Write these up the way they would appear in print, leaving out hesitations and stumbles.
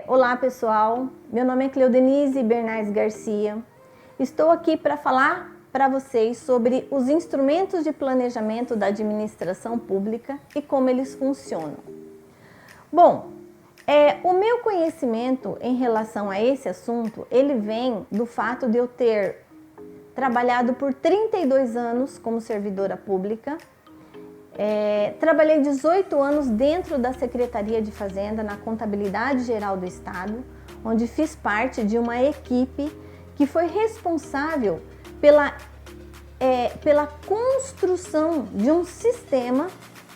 Olá pessoal, meu nome é Cleodenise Bernardes Garcia. Estou aqui para falar para vocês sobre os instrumentos de planejamento da administração pública e como eles funcionam. Bom, o meu conhecimento em relação a esse assunto, ele vem do fato de eu ter trabalhado por 32 anos como servidora pública. Trabalhei 18 anos dentro da Secretaria de Fazenda, na Contabilidade Geral do Estado, onde fiz parte de uma equipe que foi responsável pela construção de um sistema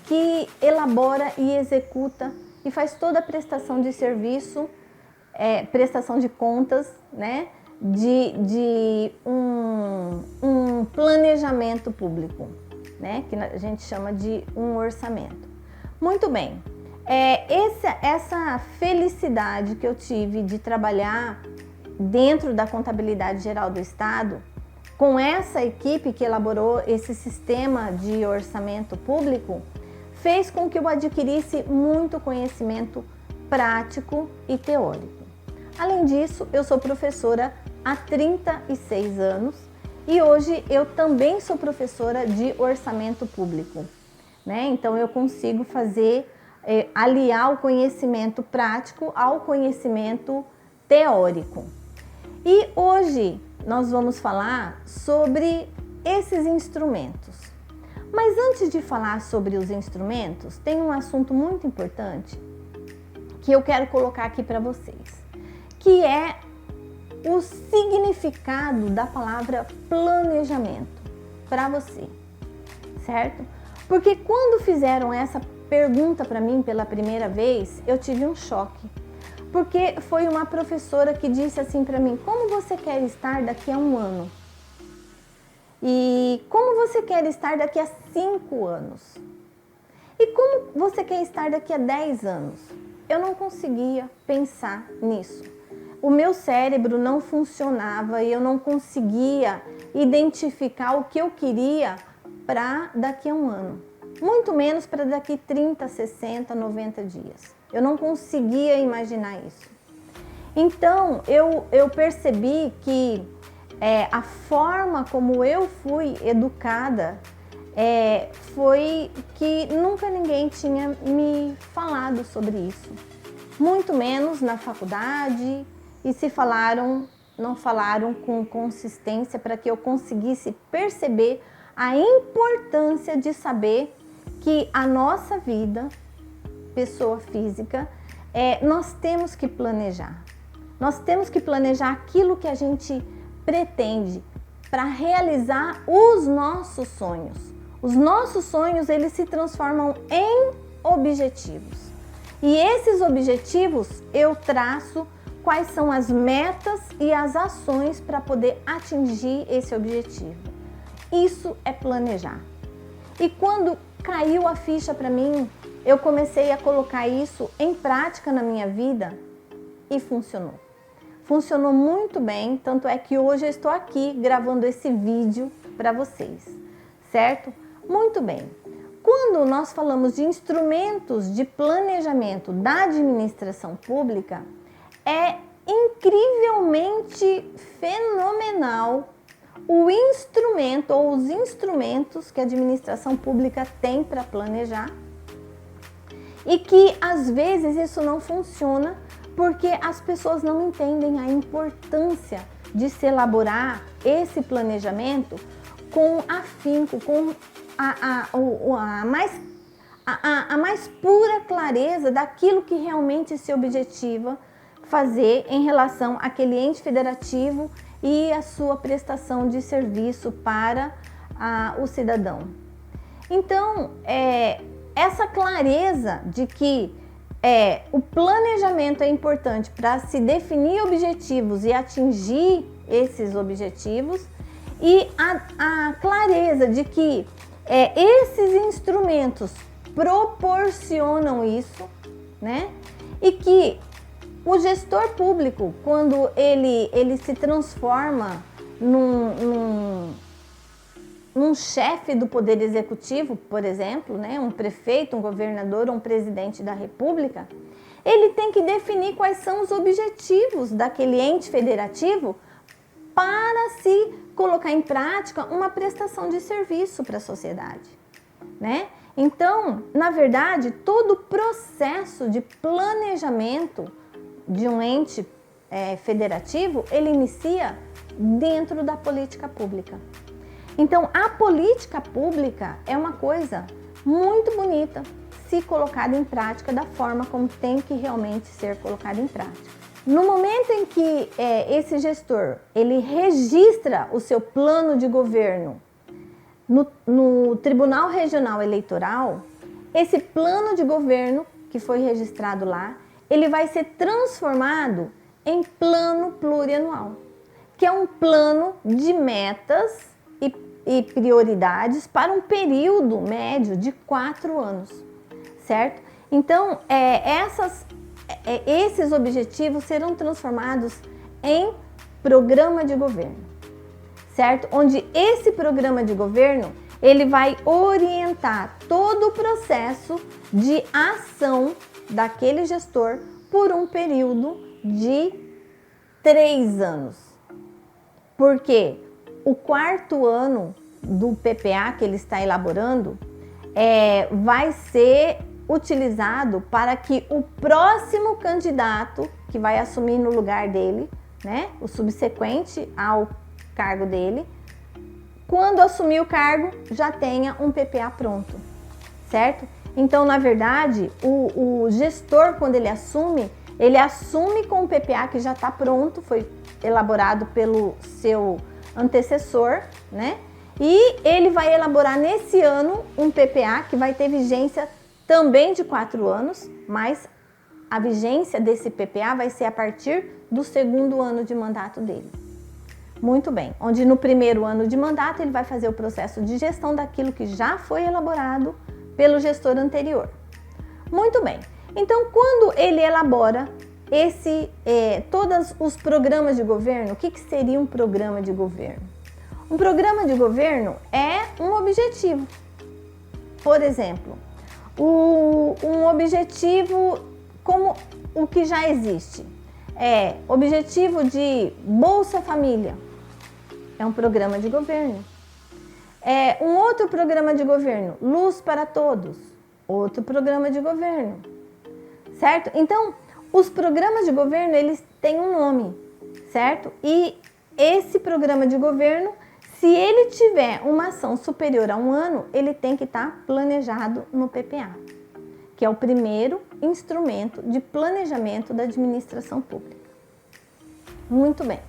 que elabora e executa e faz toda a prestação de serviço, prestação de contas, né, de um planejamento público, né, que a gente chama de um orçamento. Muito bem, essa felicidade que eu tive de trabalhar dentro da Contabilidade Geral do Estado, com essa equipe que elaborou esse sistema de orçamento público, fez com que eu adquirisse muito conhecimento prático e teórico. Além disso, eu sou professora há 36 anos e hoje eu também sou professora de orçamento público, né? Então eu consigo aliar o conhecimento prático ao conhecimento teórico. E hoje nós vamos falar sobre esses instrumentos. Mas antes de falar sobre os instrumentos, tem um assunto muito importante que eu quero colocar aqui para vocês, que é o significado da palavra planejamento para você, certo? Porque quando fizeram essa pergunta para mim pela primeira vez, eu tive um choque. Porque foi uma professora que disse assim para mim: como você quer estar daqui a um ano? E como você quer estar daqui a 5 anos? E como você quer estar daqui a 10 anos? Eu não conseguia pensar nisso. O meu cérebro não funcionava e eu não conseguia identificar o que eu queria para daqui a um ano. Muito menos para daqui 30, 60, 90 dias. Eu não conseguia imaginar isso. Então, eu percebi que a forma como eu fui educada foi que nunca ninguém tinha me falado sobre isso. Muito menos na faculdade, e se falaram, não falaram com consistência para que eu conseguisse perceber a importância de saber que a nossa vida, pessoa física, nós temos que planejar. Nós temos que planejar aquilo que a gente pretende para realizar os nossos sonhos. Os nossos sonhos, eles se transformam em objetivos. E esses objetivos eu traço quais são as metas e as ações para poder atingir esse objetivo. Isso é planejar. E quando caiu a ficha para mim, eu comecei a colocar isso em prática na minha vida e funcionou. Funcionou muito bem, tanto é que hoje eu estou aqui gravando esse vídeo para vocês, certo? Muito bem. Quando nós falamos de instrumentos de planejamento da administração pública, é incrivelmente fenomenal o instrumento ou os instrumentos que a administração pública tem para planejar, e que às vezes isso não funciona porque as pessoas não entendem a importância de se elaborar esse planejamento com afinco, com a mais pura clareza daquilo que realmente se objetiva fazer em relação àquele ente federativo e a sua prestação de serviço para o cidadão. Então, essa clareza de que o planejamento é importante para se definir objetivos e atingir esses objetivos, e a clareza de que esses instrumentos proporcionam isso, né? E que o gestor público, quando ele se transforma num chefe do poder executivo, por exemplo, né, um prefeito, um governador, um presidente da república, ele tem que definir quais são os objetivos daquele ente federativo para se colocar em prática uma prestação de serviço para a sociedade, né? Então, na verdade, todo o processo de planejamento de um ente federativo, ele inicia dentro da política pública. Então, a política pública é uma coisa muito bonita se colocada em prática da forma como tem que realmente ser colocada em prática. No momento em que esse gestor ele registra o seu plano de governo no Tribunal Regional Eleitoral, esse plano de governo que foi registrado lá, ele vai ser transformado em plano plurianual, que é um plano de metas e prioridades para um período médio de 4 anos, certo? Então, esses objetivos serão transformados em programa de governo, certo? Onde esse programa de governo, ele vai orientar todo o processo de ação daquele gestor por um período de 3 anos. Porque o 4º ano do PPA que ele está elaborando vai ser utilizado para que o próximo candidato que vai assumir no lugar dele, né, o subsequente ao cargo dele, quando assumir o cargo, já tenha um PPA pronto, certo? Então, na verdade, o gestor, quando ele assume com um PPA que já está pronto, foi elaborado pelo seu antecessor, né? E ele vai elaborar nesse ano um PPA que vai ter vigência também de 4 anos, mas a vigência desse PPA vai ser a partir do 2º ano de mandato dele. Muito bem, onde no 1º ano de mandato ele vai fazer o processo de gestão daquilo que já foi elaborado pelo gestor anterior. Muito bem, então quando ele elabora todos os programas de governo, o que seria um programa de governo? Um programa de governo é um objetivo. Por exemplo, um objetivo como o que já existe. Objetivo de Bolsa Família. É um programa de governo. Um outro programa de governo, Luz para Todos. Outro programa de governo. Certo? Então, os programas de governo, eles têm um nome, certo? E esse programa de governo, se ele tiver uma ação superior a 1 ano, ele tem que estar planejado no PPA, que é o primeiro instrumento de planejamento da administração pública. Muito bem.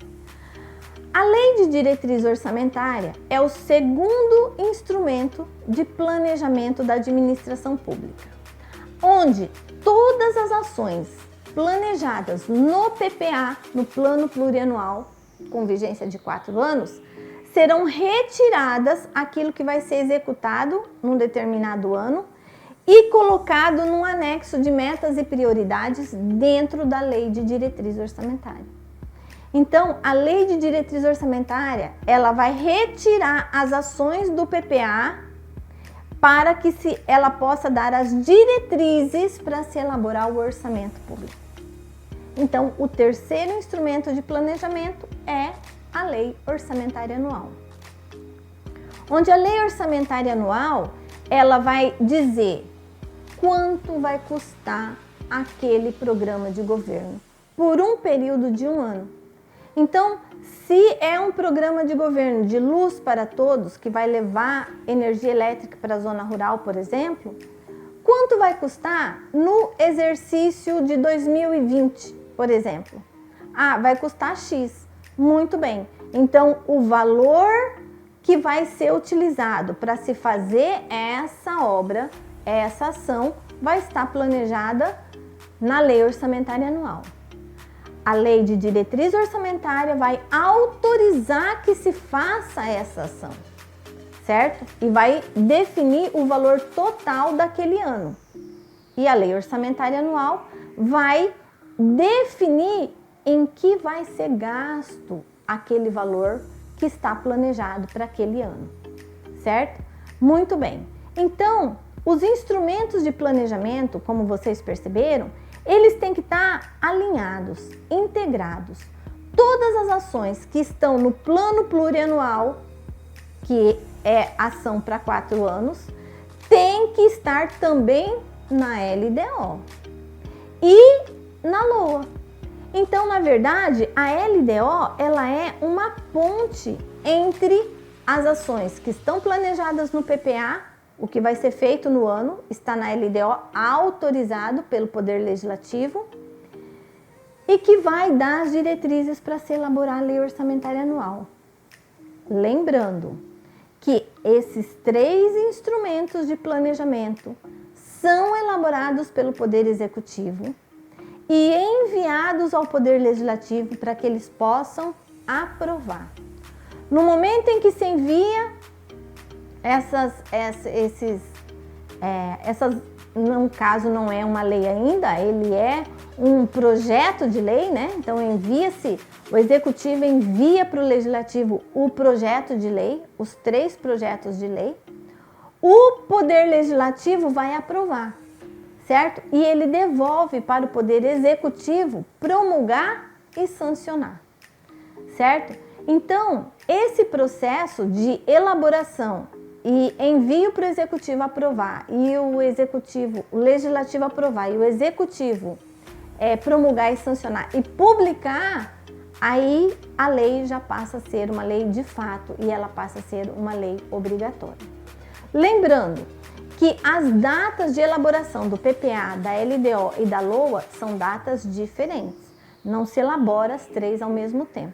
A Lei de Diretriz Orçamentária é o 2º instrumento de planejamento da administração pública, onde todas as ações planejadas no PPA, no Plano Plurianual, com vigência de 4 anos, serão retiradas aquilo que vai ser executado num determinado ano e colocado num anexo de metas e prioridades dentro da Lei de Diretriz Orçamentária. Então, a Lei de Diretriz Orçamentária, ela vai retirar as ações do PPA para que ela possa dar as diretrizes para se elaborar o orçamento público. Então, o 3º instrumento de planejamento é a Lei Orçamentária Anual. Onde a Lei Orçamentária Anual, ela vai dizer quanto vai custar aquele programa de governo por um período de 1 ano. Então, se é um programa de governo de Luz para Todos, que vai levar energia elétrica para a zona rural, por exemplo, quanto vai custar no exercício de 2020, por exemplo? Vai custar X. Muito bem. Então, o valor que vai ser utilizado para se fazer essa obra, essa ação, vai estar planejada na Lei Orçamentária Anual. A Lei de Diretriz Orçamentária vai autorizar que se faça essa ação, certo? E vai definir o valor total daquele ano. E a Lei Orçamentária Anual vai definir em que vai ser gasto aquele valor que está planejado para aquele ano, certo? Muito bem. Então, os instrumentos de planejamento, como vocês perceberam, eles têm que estar alinhados, integrados. Todas as ações que estão no plano plurianual, que é ação para 4 anos, tem que estar também na LDO e na LOA. Então, na verdade, a LDO ela é uma ponte entre as ações que estão planejadas no PPA, o que vai ser feito no ano, está na LDO autorizado pelo Poder Legislativo e que vai dar as diretrizes para se elaborar a lei orçamentária anual. Lembrando que esses 3 instrumentos de planejamento são elaborados pelo Poder Executivo e enviados ao Poder Legislativo para que eles possam aprovar. No momento em que se envia no caso não é uma lei ainda, ele é um projeto de lei, né? Então o Executivo envia para o Legislativo o projeto de lei, os 3 projetos de lei, o Poder Legislativo vai aprovar, certo? E ele devolve para o Poder Executivo promulgar e sancionar, certo? Então, esse processo de elaboração e envio para o Executivo aprovar e o Legislativo aprovar e o Executivo promulgar e sancionar e publicar, aí a lei já passa a ser uma lei de fato e ela passa a ser uma lei obrigatória. Lembrando que as datas de elaboração do PPA, da LDO e da LOA são datas diferentes. Não se elabora as 3 ao mesmo tempo,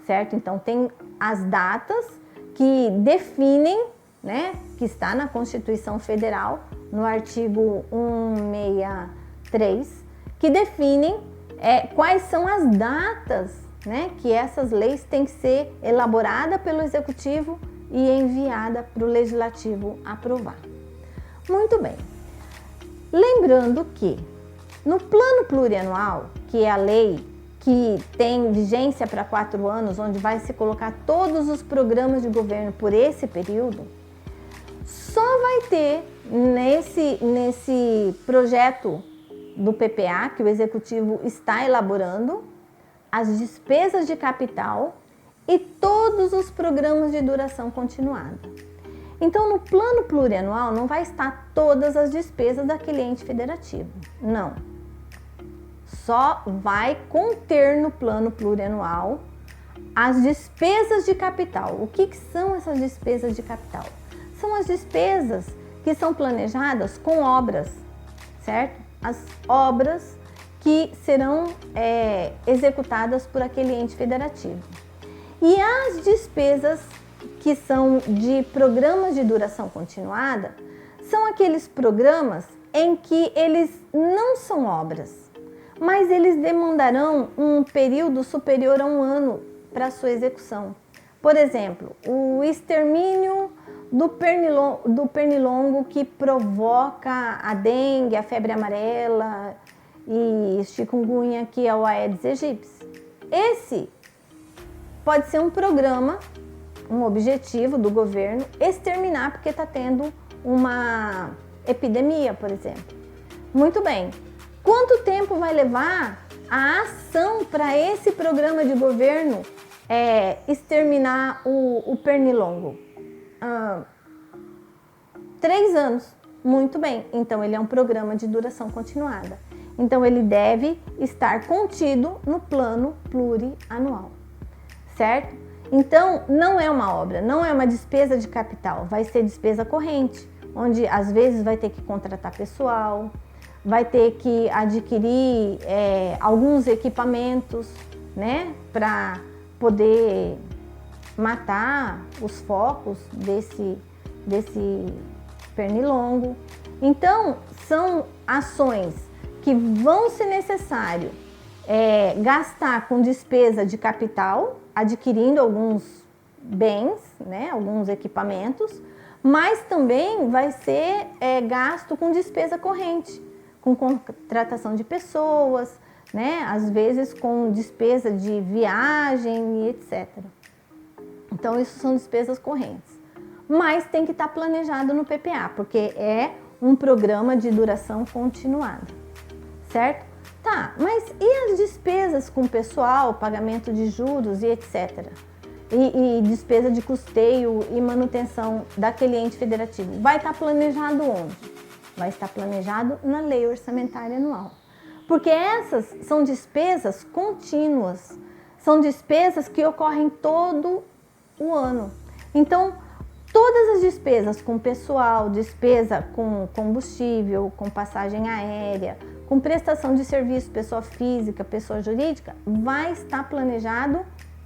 certo? Então tem as datas que definem, né, que está na Constituição Federal, no artigo 163, que definem quais são as datas, né, que essas leis têm que ser elaboradas pelo Executivo e enviada para o Legislativo aprovar. Muito bem. Lembrando que no plano plurianual, que é a lei que tem vigência para 4 anos, onde vai se colocar todos os programas de governo por esse período, só vai ter nesse projeto do PPA, que o Executivo está elaborando, as despesas de capital e todos os programas de duração continuada. Então, no plano plurianual não vai estar todas as despesas daquele ente federativo, não. Só vai conter no plano plurianual as despesas de capital. O que são essas despesas de capital? São as despesas que são planejadas com obras, certo? As obras que serão executadas por aquele ente federativo. E as despesas que são de programas de duração continuada são aqueles programas em que eles não são obras, mas eles demandarão um período superior a 1 ano para sua execução. Por exemplo, o extermínio do pernilongo que provoca a dengue, a febre amarela e chikungunya, que é o Aedes aegypti. Esse pode ser um programa, um objetivo do governo, exterminar porque está tendo uma epidemia, por exemplo. Muito bem. Quanto tempo vai levar a ação para esse programa de governo exterminar o pernilongo? 3 anos. Muito bem. Então, ele é um programa de duração continuada. Então, ele deve estar contido no plano plurianual, certo? Então, não é uma obra, não é uma despesa de capital, vai ser despesa corrente, onde às vezes vai ter que contratar pessoal, vai ter que adquirir alguns equipamentos, né, para poder matar os focos desse pernilongo. Então, são ações que vão ser necessário gastar com despesa de capital, adquirindo alguns bens, né, alguns equipamentos, mas também vai ser gasto com despesa corrente, com contratação de pessoas, né, às vezes com despesa de viagem e etc. Então, isso são despesas correntes. Mas tem que estar planejado no PPA, porque é um programa de duração continuada, certo? Tá, mas e as despesas com pessoal, pagamento de juros e etc? E despesa de custeio e manutenção daquele ente federativo? Vai estar planejado onde? Vai estar planejado na lei orçamentária anual. Porque essas são despesas contínuas, são despesas que ocorrem todo o ano. Então, todas as despesas com pessoal, despesa com combustível, com passagem aérea, com prestação de serviço, pessoa física, pessoa jurídica, vai estar planejado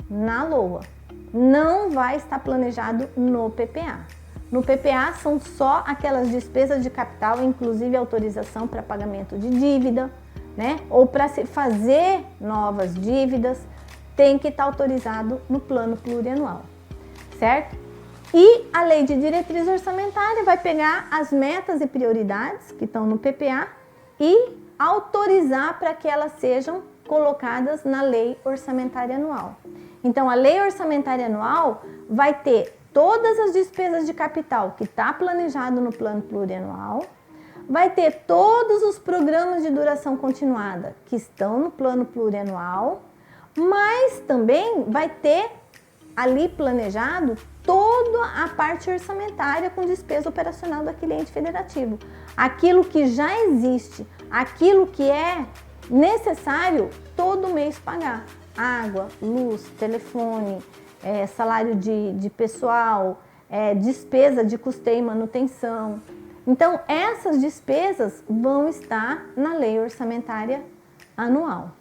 na LOA. Não vai estar planejado no PPA. No PPA são só aquelas despesas de capital, inclusive autorização para pagamento de dívida, né? Ou para se fazer novas dívidas, tem que estar autorizado no plano plurianual, certo? E a lei de diretriz orçamentária vai pegar as metas e prioridades que estão no PPA e autorizar para que elas sejam colocadas na lei orçamentária anual. Então, a lei orçamentária anual vai ter todas as despesas de capital que está planejado no plano plurianual, vai ter todos os programas de duração continuada que estão no plano plurianual, mas também vai ter ali planejado toda a parte orçamentária com despesa operacional daquele ente federativo. Aquilo que já existe, aquilo que é necessário todo mês pagar. Água, luz, telefone, salário de pessoal, despesa de custeio e manutenção. Então, essas despesas vão estar na lei orçamentária anual.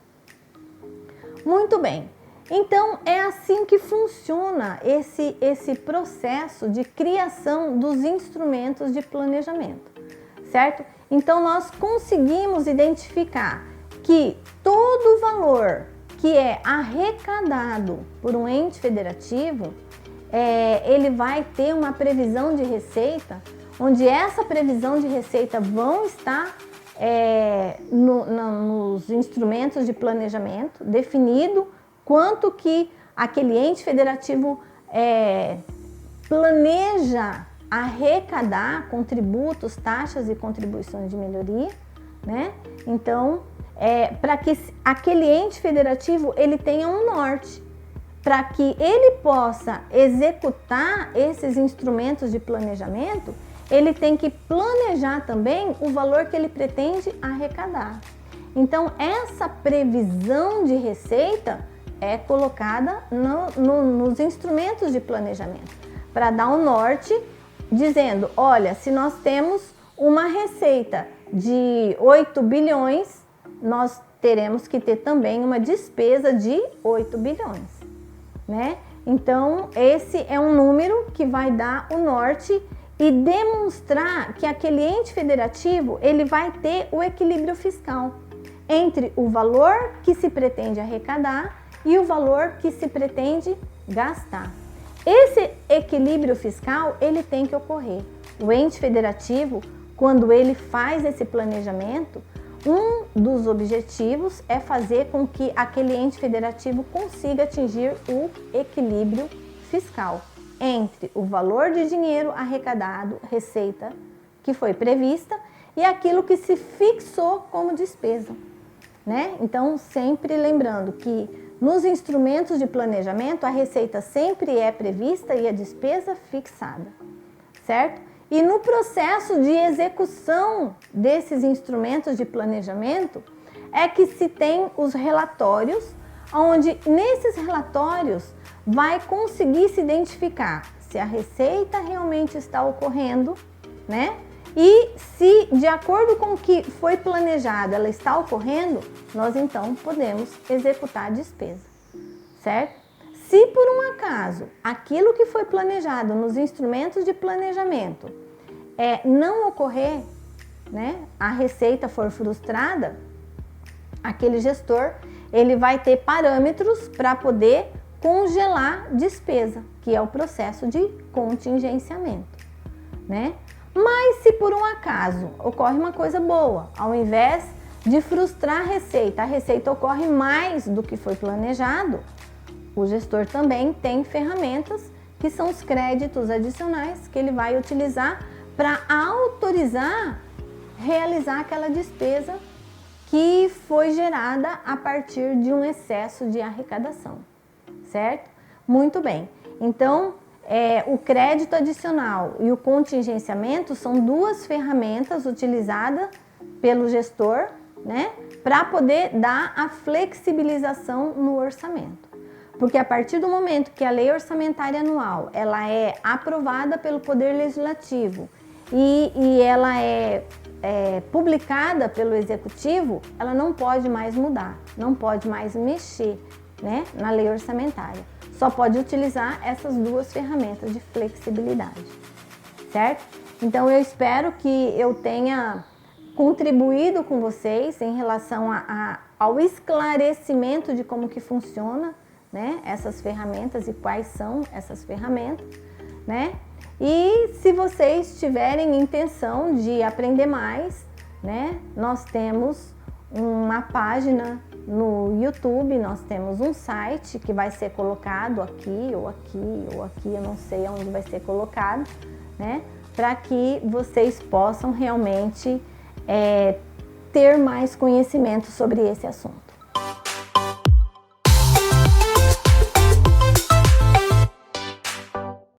Muito bem. Então, é assim que funciona esse processo de criação dos instrumentos de planejamento, certo? Então, nós conseguimos identificar que todo o valor que é arrecadado por um ente federativo, ele vai ter uma previsão de receita, onde essa previsão de receita vão estar nos instrumentos de planejamento, definido quanto que aquele ente federativo planeja arrecadar com tributos, taxas e contribuições de melhoria, né? Então, para que aquele ente federativo ele tenha um norte, para que ele possa executar esses instrumentos de planejamento, ele tem que planejar também o valor que ele pretende arrecadar. Então, essa previsão de receita é colocada nos instrumentos de planejamento, para dar um norte, dizendo, olha, se nós temos uma receita de 8 bilhões, nós teremos que ter também uma despesa de 8 bilhões, né? Então, esse é um número que vai dar o norte e demonstrar que aquele ente federativo, ele vai ter o equilíbrio fiscal entre o valor que se pretende arrecadar e o valor que se pretende gastar. Esse equilíbrio fiscal, ele tem que ocorrer. O ente federativo, quando ele faz esse planejamento, um dos objetivos é fazer com que aquele ente federativo consiga atingir o equilíbrio fiscal entre o valor de dinheiro arrecadado, receita que foi prevista, e aquilo que se fixou como despesa, né? Então, sempre lembrando que nos instrumentos de planejamento, a receita sempre é prevista e a despesa fixada, certo? E no processo de execução desses instrumentos de planejamento, é que se tem os relatórios, onde nesses relatórios vai conseguir se identificar se a receita realmente está ocorrendo, né? E se, de acordo com o que foi planejado, ela está ocorrendo, nós então podemos executar a despesa, certo? Se por um acaso aquilo que foi planejado nos instrumentos de planejamento não ocorrer, né, a receita for frustrada, aquele gestor ele vai ter parâmetros para poder congelar despesa, que é o processo de contingenciamento, né? Mas se por um acaso ocorre uma coisa boa, ao invés de frustrar a receita ocorre mais do que foi planejado, o gestor também tem ferramentas que são os créditos adicionais que ele vai utilizar para autorizar realizar aquela despesa que foi gerada a partir de um excesso de arrecadação, certo? Muito bem. Então, o crédito adicional e o contingenciamento são duas ferramentas utilizadas pelo gestor, né, para poder dar a flexibilização no orçamento. Porque a partir do momento que a lei orçamentária anual ela é aprovada pelo Poder Legislativo e ela é publicada pelo Executivo, ela não pode mais mudar, não pode mais mexer, né, na lei orçamentária. Só pode utilizar essas duas ferramentas de flexibilidade, certo? Então eu espero que eu tenha contribuído com vocês em relação ao esclarecimento de como que funciona, né, essas ferramentas e quais são essas ferramentas, né? E se vocês tiverem intenção de aprender mais, né, nós temos uma página no YouTube, nós temos um site que vai ser colocado aqui ou aqui ou aqui, eu não sei onde vai ser colocado, né, para que vocês possam realmente ter mais conhecimento sobre esse assunto.